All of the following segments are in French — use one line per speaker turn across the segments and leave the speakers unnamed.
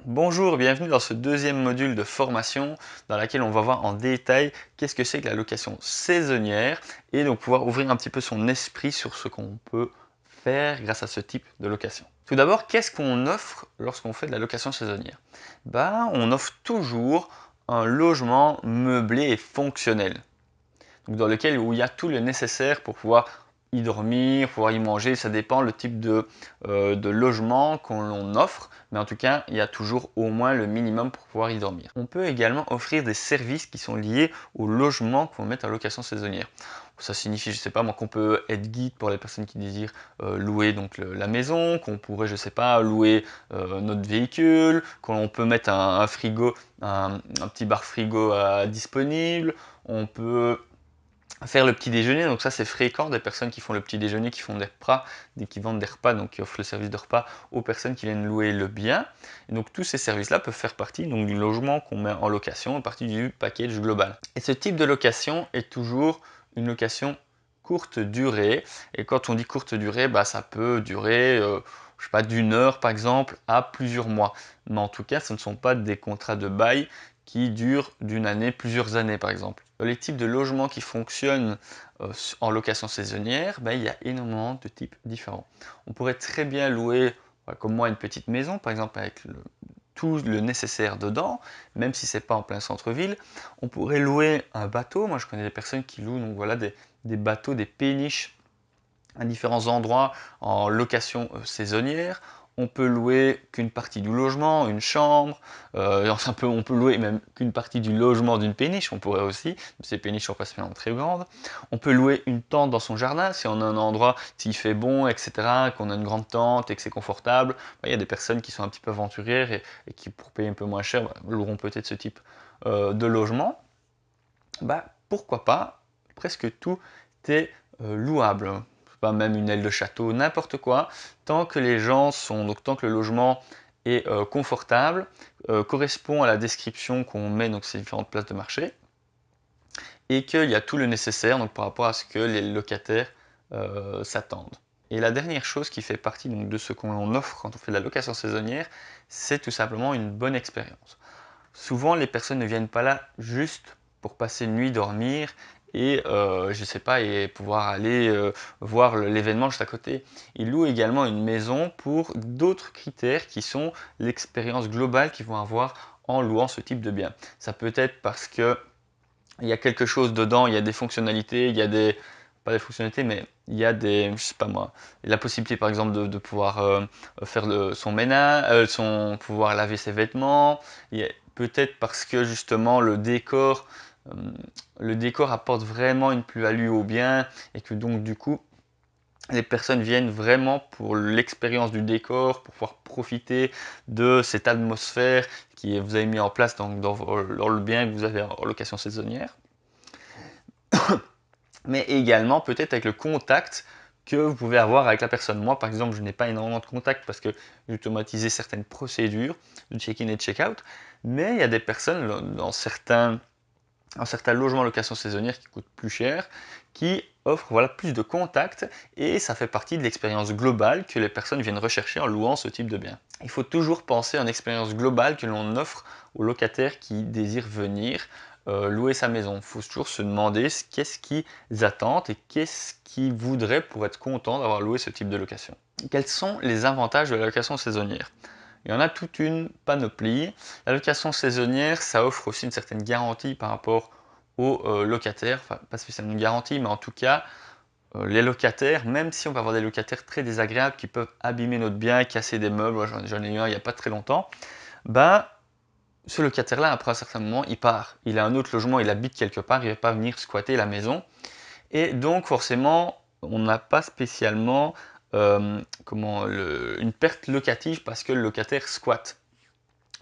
Bonjour, bienvenue dans ce deuxième module de formation dans laquelle on va voir en détail qu'est-ce que c'est que la location saisonnière et donc pouvoir ouvrir un petit peu son esprit sur ce qu'on peut faire grâce à ce type de location. Tout d'abord, qu'est-ce qu'on offre lorsqu'on fait de la location saisonnière? On offre toujours un logement meublé et fonctionnel, donc dans lequel où il y a tout le nécessaire pour pouvoir y dormir, pouvoir y manger, ça dépend le type de logement qu'on offre, mais en tout cas, il y a toujours au moins le minimum pour pouvoir y dormir. On peut également offrir des services qui sont liés au logement qu'on met en location saisonnière. Ça signifie, je sais pas moi, qu'on peut être guide pour les personnes qui désirent louer donc la maison, qu'on pourrait, je sais pas, louer notre véhicule, qu'on peut mettre un frigo, un petit bar frigo disponible, on peut faire le petit déjeuner, donc ça c'est fréquent, des personnes qui font le petit déjeuner, qui font des repas, qui vendent des repas, donc qui offrent le service de repas aux personnes qui viennent louer le bien. Et donc tous ces services-là peuvent faire partie donc, du logement qu'on met en location, partie du package global. Et ce type de location est toujours une location courte durée. Et quand on dit courte durée, ça peut durer, je sais pas, d'une heure par exemple, à plusieurs mois. Mais en tout cas, ce ne sont pas des contrats de bail qui durent d'une année, plusieurs années par exemple. Les types de logements qui fonctionnent en location saisonnière, il y a énormément de types différents. On pourrait très bien louer, comme moi, une petite maison, par exemple avec tout le nécessaire dedans, même si c'est pas en plein centre-ville. On pourrait louer un bateau. Moi, je connais des personnes qui louent donc voilà des bateaux, des péniches à différents endroits en location saisonnière. On peut louer qu'une partie du logement, une chambre, on peut louer même qu'une partie du logement d'une péniche, on pourrait aussi, ces péniches sont pas spécialement très grandes. On peut louer une tente dans son jardin, si on a un endroit, s'il fait bon, etc., qu'on a une grande tente et que c'est confortable. Il y a des personnes qui sont un petit peu aventurières et qui, pour payer un peu moins cher, loueront peut-être ce type de logement. Pourquoi pas, presque tout est louable. Pas même une aile de château, n'importe quoi, tant que les gens sont, donc tant que le logement est confortable, correspond à la description qu'on met donc ces différentes places de marché, et qu'il y a tout le nécessaire donc par rapport à ce que les locataires s'attendent. Et la dernière chose qui fait partie donc, de ce qu'on offre quand on fait de la location saisonnière, c'est tout simplement une bonne expérience. Souvent, les personnes ne viennent pas là juste pour passer une nuit, dormir et je sais pas, et pouvoir aller voir l'événement juste à côté. Ils louent également une maison pour d'autres critères qui sont l'expérience globale qu'ils vont avoir en louant ce type de bien. Ça peut être parce que il y a quelque chose dedans, il y a des fonctionnalités, il y a des pas des fonctionnalités, mais il y a des, je sais pas moi, la possibilité par exemple de pouvoir faire son ménage, pouvoir laver ses vêtements. Peut-être parce que justement euh, le décor apporte vraiment une plus-value au bien et que donc du coup les personnes viennent vraiment pour l'expérience du décor, pour pouvoir profiter de cette atmosphère que vous avez mis en place dans le bien que vous avez en location saisonnière, mais également peut-être avec le contact que vous pouvez avoir avec la personne. Moi, par exemple, je n'ai pas énormément de contact parce que j'ai automatisé certaines procédures de check-in et de check-out, mais il y a des personnes dans certains logements location saisonnière qui coûtent plus cher, qui offrent voilà, plus de contacts et ça fait partie de l'expérience globale que les personnes viennent rechercher en louant ce type de bien. Il faut toujours penser à une expérience globale que l'on offre aux locataires qui désirent venir louer sa maison. Il faut toujours se demander qu'est-ce qu'ils attendent et qu'est-ce qu'ils voudraient pour être contents d'avoir loué ce type de location. Quels sont les avantages de la location saisonnière? Il y en a toute une panoplie. La location saisonnière, ça offre aussi une certaine garantie par rapport aux locataires. Enfin, pas spécialement une garantie, mais en tout cas, les locataires, même si on va avoir des locataires très désagréables qui peuvent abîmer notre bien, casser des meubles, moi, j'en ai eu un il n'y a pas très longtemps, ben, ce locataire-là, après un certain moment, il part. Il a un autre logement, il habite quelque part, il ne va pas venir squatter la maison. Et donc forcément, on n'a pas spécialement une perte locative parce que le locataire squatte.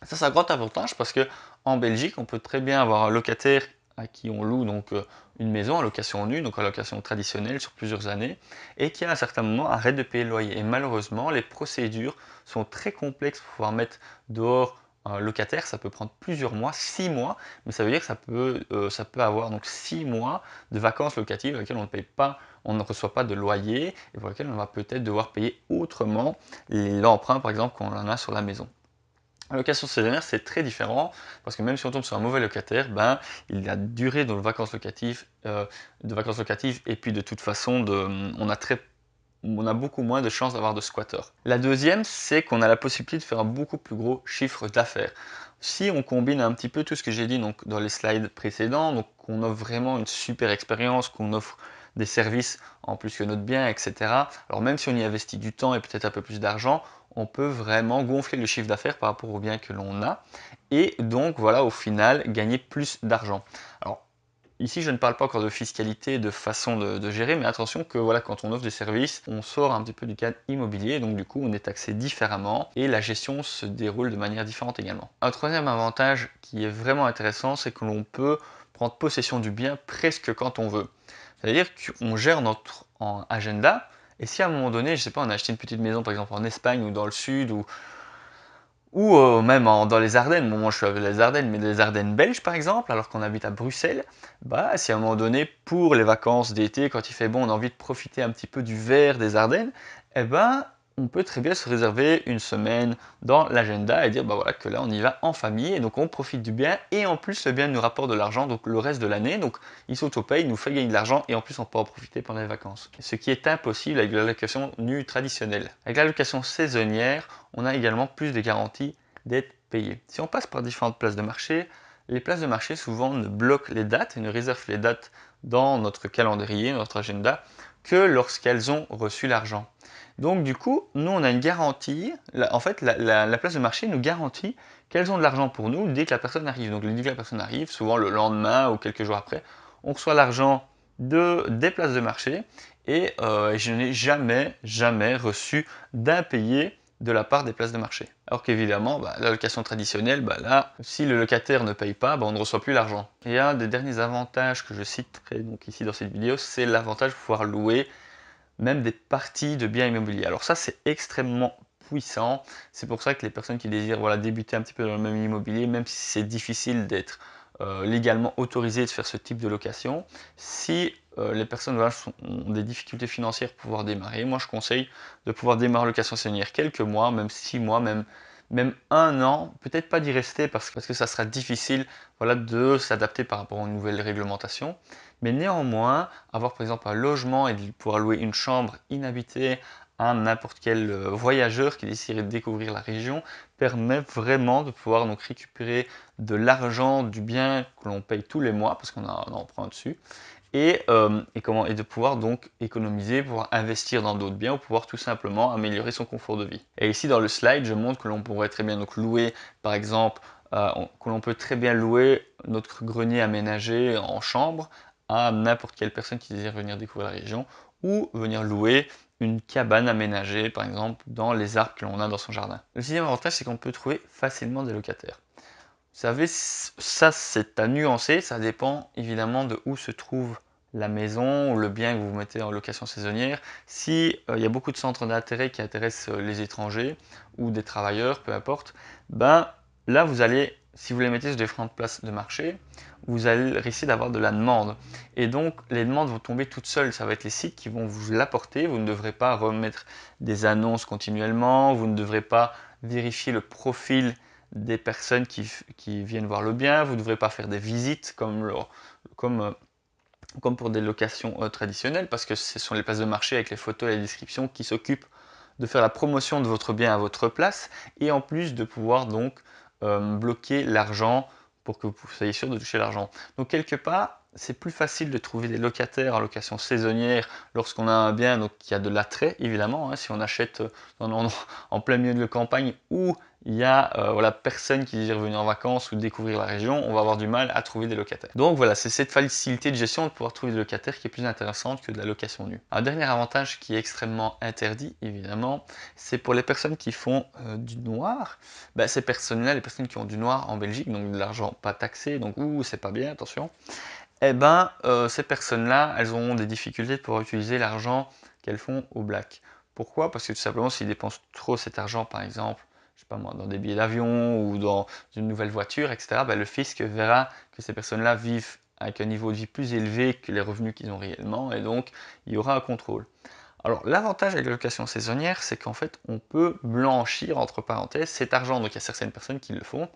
Ça, c'est un grand avantage parce que en Belgique, on peut très bien avoir un locataire à qui on loue donc une maison en location nue, donc en location traditionnelle sur plusieurs années, et qui à un certain moment arrête de payer le loyer. Et malheureusement, les procédures sont très complexes pour pouvoir mettre dehors un locataire. Ça peut prendre plusieurs mois, 6 mois, mais ça veut dire que ça peut avoir donc 6 mois de vacances locatives dans lesquelles on ne paye pas, on ne reçoit pas de loyer et pour lesquelles on va peut-être devoir payer autrement l'emprunt par exemple qu'on en a sur la maison. La location saisonnière, c'est très différent parce que même si on tombe sur un mauvais locataire, ben, la durée de vacances locatives et puis de toute façon, on a beaucoup moins de chances d'avoir de squatteurs. La deuxième, c'est qu'on a la possibilité de faire un beaucoup plus gros chiffre d'affaires. Si on combine un petit peu tout ce que j'ai dit donc, dans les slides précédents, donc qu'on offre vraiment une super expérience, qu'on offre des services en plus que notre bien, etc. Alors même si on y investit du temps et peut-être un peu plus d'argent, on peut vraiment gonfler le chiffre d'affaires par rapport au bien que l'on a et donc voilà au final gagner plus d'argent. Alors ici, je ne parle pas encore de fiscalité, de façon de gérer, mais attention que voilà, quand on offre des services, on sort un petit peu du cadre immobilier, donc du coup, on est taxé différemment et la gestion se déroule de manière différente également. Un troisième avantage qui est vraiment intéressant, c'est que l'on peut prendre possession du bien presque quand on veut. C'est-à-dire qu'on gère notre agenda, et si à un moment donné, je sais pas, on a acheté une petite maison par exemple en Espagne ou dans le sud, ou même dans les Ardennes, bon, moi je suis avec les Ardennes, mais les Ardennes belges par exemple, alors qu'on habite à Bruxelles, bah si à un moment donné, pour les vacances d'été, quand il fait bon, on a envie de profiter un petit peu du vert des Ardennes, eh ben on peut très bien se réserver une semaine dans l'agenda et dire bah voilà que là on y va en famille, et donc on profite du bien, et en plus le bien nous rapporte de l'argent donc le reste de l'année, donc il s'auto-paye, il nous fait gagner de l'argent, et en plus on peut en profiter pendant les vacances. Ce qui est impossible avec la location nue traditionnelle. Avec la location saisonnière, on a également plus de garanties d'être payé. Si on passe par différentes places de marché, les places de marché souvent ne bloquent les dates et ne réservent les dates dans notre calendrier, notre agenda, que lorsqu'elles ont reçu l'argent. Donc du coup, nous on a une garantie, en fait la place de marché nous garantit qu'elles ont de l'argent pour nous dès que la personne arrive. Donc dès que la personne arrive, souvent le lendemain ou quelques jours après, on reçoit l'argent des places de marché, et je n'ai jamais reçu d'impayé de la part des places de marché. Alors qu'évidemment, la location traditionnelle, là, si le locataire ne paye pas, on ne reçoit plus l'argent. Et un des derniers avantages que je citerai donc ici dans cette vidéo, c'est l'avantage de pouvoir louer même des parties de biens immobiliers. Alors ça, c'est extrêmement puissant. C'est pour ça que les personnes qui désirent voilà, débuter un petit peu dans le même immobilier, même si c'est difficile d'être légalement autorisé de faire ce type de location, si les personnes voilà, ont des difficultés financières pour pouvoir démarrer, moi je conseille de pouvoir démarrer en location saisonnière quelques mois, même 6 mois, même un an, peut-être pas d'y rester parce que ça sera difficile voilà, de s'adapter par rapport aux nouvelles réglementations. Mais néanmoins, avoir par exemple un logement et de pouvoir louer une chambre inhabitée à n'importe quel voyageur qui déciderait de découvrir la région permet vraiment de pouvoir donc récupérer de l'argent du bien que l'on paye tous les mois parce qu'on a un emprunt dessus, et de pouvoir donc économiser, pouvoir investir dans d'autres biens ou pouvoir tout simplement améliorer son confort de vie. Et ici dans le slide, je montre que l'on pourrait très bien donc louer, par exemple, que l'on peut très bien louer notre grenier aménagé en chambre à n'importe quelle personne qui désire venir découvrir la région, ou venir louer une cabane aménagée, par exemple, dans les arbres que l'on a dans son jardin. Le sixième avantage, c'est qu'on peut trouver facilement des locataires. Vous savez, ça c'est à nuancer, ça dépend évidemment de où se trouve la maison ou le bien que vous mettez en location saisonnière. Si il y a beaucoup de centres d'intérêt qui intéressent les étrangers ou des travailleurs, peu importe, là vous allez, si vous les mettez sur différentes places de marché, vous allez risquer d'avoir de la demande. Et donc les demandes vont tomber toutes seules, ça va être les sites qui vont vous l'apporter, vous ne devrez pas remettre des annonces continuellement, vous ne devrez pas vérifier le profil des personnes qui viennent voir le bien, vous ne devrez pas faire des visites comme, euh, comme pour des locations traditionnelles, parce que ce sont les places de marché avec les photos et les descriptions qui s'occupent de faire la promotion de votre bien à votre place, et en plus de pouvoir donc bloquer l'argent pour que vous soyez sûr de toucher l'argent. Donc quelque part, c'est plus facile de trouver des locataires en location saisonnière lorsqu'on a un bien donc, qui a de l'attrait, évidemment. Si on achète en plein milieu de la campagne où il y a voilà, personne qui désire venir en vacances ou découvrir la région, on va avoir du mal à trouver des locataires. Donc voilà, c'est cette facilité de gestion de pouvoir trouver des locataires qui est plus intéressante que de la location nue. Un dernier avantage qui est extrêmement interdit, évidemment, c'est pour les personnes qui font du noir. Ces personnes-là, les personnes qui ont du noir en Belgique, donc de l'argent pas taxé, donc c'est pas bien, attention, ces personnes-là, elles auront des difficultés de pouvoir utiliser l'argent qu'elles font au black. Pourquoi? Parce que tout simplement, s'ils dépensent trop cet argent, par exemple, je sais pas moi, dans des billets d'avion ou dans une nouvelle voiture, etc., le fisc verra que ces personnes-là vivent avec un niveau de vie plus élevé que les revenus qu'ils ont réellement, et donc il y aura un contrôle. Alors l'avantage avec la location saisonnière, c'est qu'en fait on peut blanchir entre parenthèses cet argent. Donc il y a certaines personnes qui le font,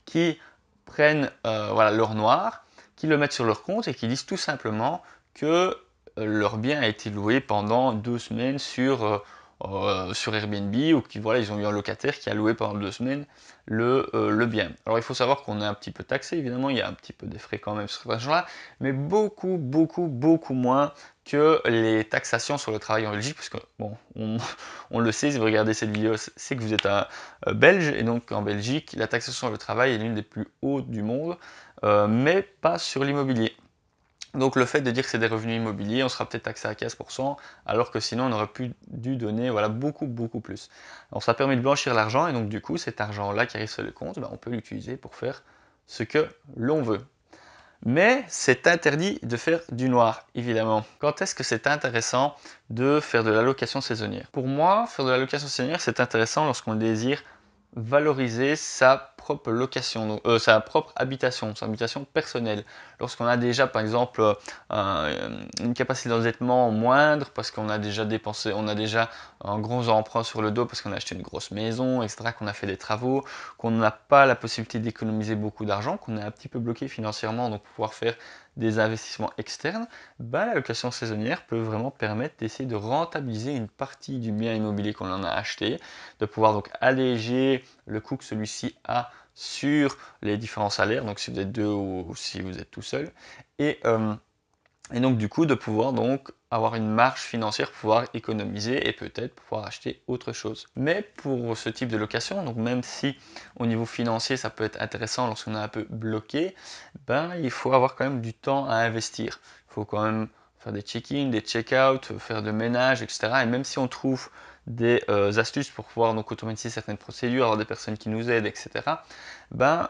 qui prennent voilà, l'or noir, qui le mettent sur leur compte et qui disent tout simplement que leur bien a été loué pendant 2 semaines sur Airbnb, ou qui voilà, ils ont eu un locataire qui a loué pendant 2 semaines le bien. Alors il faut savoir qu'on est un petit peu taxé, évidemment, il y a un petit peu des frais quand même sur cet argent-là, mais beaucoup, beaucoup, beaucoup moins que les taxations sur le travail en Belgique, parce que bon, on le sait, si vous regardez cette vidéo, c'est que vous êtes un belge, et donc en Belgique, la taxation sur le travail est l'une des plus hautes du monde, mais pas sur l'immobilier. Donc le fait de dire que c'est des revenus immobiliers, on sera peut-être taxé à 15%, alors que sinon on aurait pu dû donner voilà, beaucoup, beaucoup plus. Alors ça permet de blanchir l'argent, et donc du coup, cet argent-là qui arrive sur le compte, ben, on peut l'utiliser pour faire ce que l'on veut. Mais c'est interdit de faire du noir, évidemment. Quand est-ce que c'est intéressant de faire de la location saisonnière? Pour moi, faire de la location saisonnière, c'est intéressant lorsqu'on désire valoriser sa propre location, donc, sa propre habitation, sa habitation personnelle. Lorsqu'on a déjà, par exemple, une capacité d'endettement moindre, parce qu'on a déjà dépensé, on a déjà un gros emprunt sur le dos, parce qu'on a acheté une grosse maison, etc., qu'on a fait des travaux, qu'on n'a pas la possibilité d'économiser beaucoup d'argent, qu'on est un petit peu bloqué financièrement, donc pouvoir faire des investissements externes, bah, la location saisonnière peut vraiment permettre d'essayer de rentabiliser une partie du bien immobilier qu'on en a acheté, de pouvoir donc alléger le coût que celui-ci a sur les différents salaires, donc si vous êtes deux ou si vous êtes tout seul, et, euh, et donc du coup de pouvoir donc avoir une marge financière, pouvoir économiser et peut-être pouvoir acheter autre chose. Mais pour ce type de location, donc même si au niveau financier ça peut être intéressant lorsqu'on est un peu bloqué, ben il faut avoir quand même du temps à investir. Il faut quand même faire des check-in, des check-out, faire de ménage, etc. Et même si on trouve des astuces pour pouvoir donc automatiser certaines procédures, avoir des personnes qui nous aident, etc., ben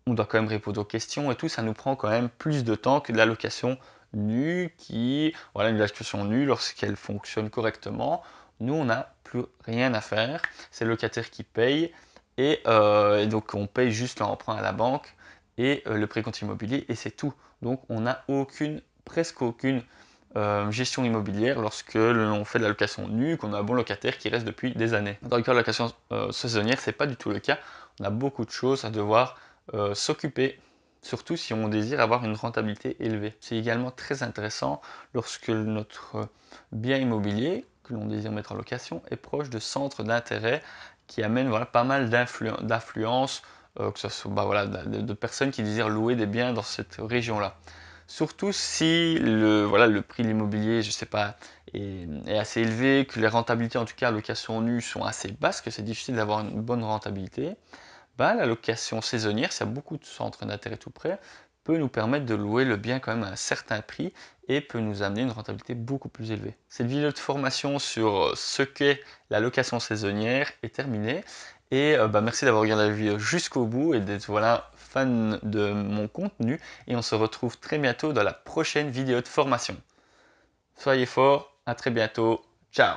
on doit quand même répondre aux questions et tout, ça nous prend quand même plus de temps que de la location nue qui, voilà, une location nue, lorsqu'elle fonctionne correctement, nous on n'a plus rien à faire, c'est le locataire qui paye, et donc on paye juste l'emprunt à la banque et le précompte immobilier, et c'est tout. Donc on n'a presque aucune gestion immobilière lorsque l'on fait de la location nue, qu'on a un bon locataire qui reste depuis des années. Dans le cas de la location saisonnière, c'est pas du tout le cas. On a beaucoup de choses à devoir s'occuper, surtout si on désire avoir une rentabilité élevée. C'est également très intéressant lorsque notre bien immobilier que l'on désire mettre en location est proche de centres d'intérêt qui amènent voilà, pas mal d'influence, que ce soit bah, voilà, de personnes qui désirent louer des biens dans cette région-là. Surtout si voilà, le prix de l'immobilier, je sais pas, est assez élevé, que les rentabilités en tout cas location nue sont assez basses, que c'est difficile d'avoir une bonne rentabilité, bah, la location saisonnière, s'il y a beaucoup de centres d'intérêt tout près, peut nous permettre de louer le bien quand même à un certain prix et peut nous amener une rentabilité beaucoup plus élevée. Cette vidéo de formation sur ce qu'est la location saisonnière est terminée, et bah, merci d'avoir regardé la vidéo jusqu'au bout et d'être voilà, fan de mon contenu, et on se retrouve très bientôt dans la prochaine vidéo de formation. Soyez forts, à très bientôt, ciao!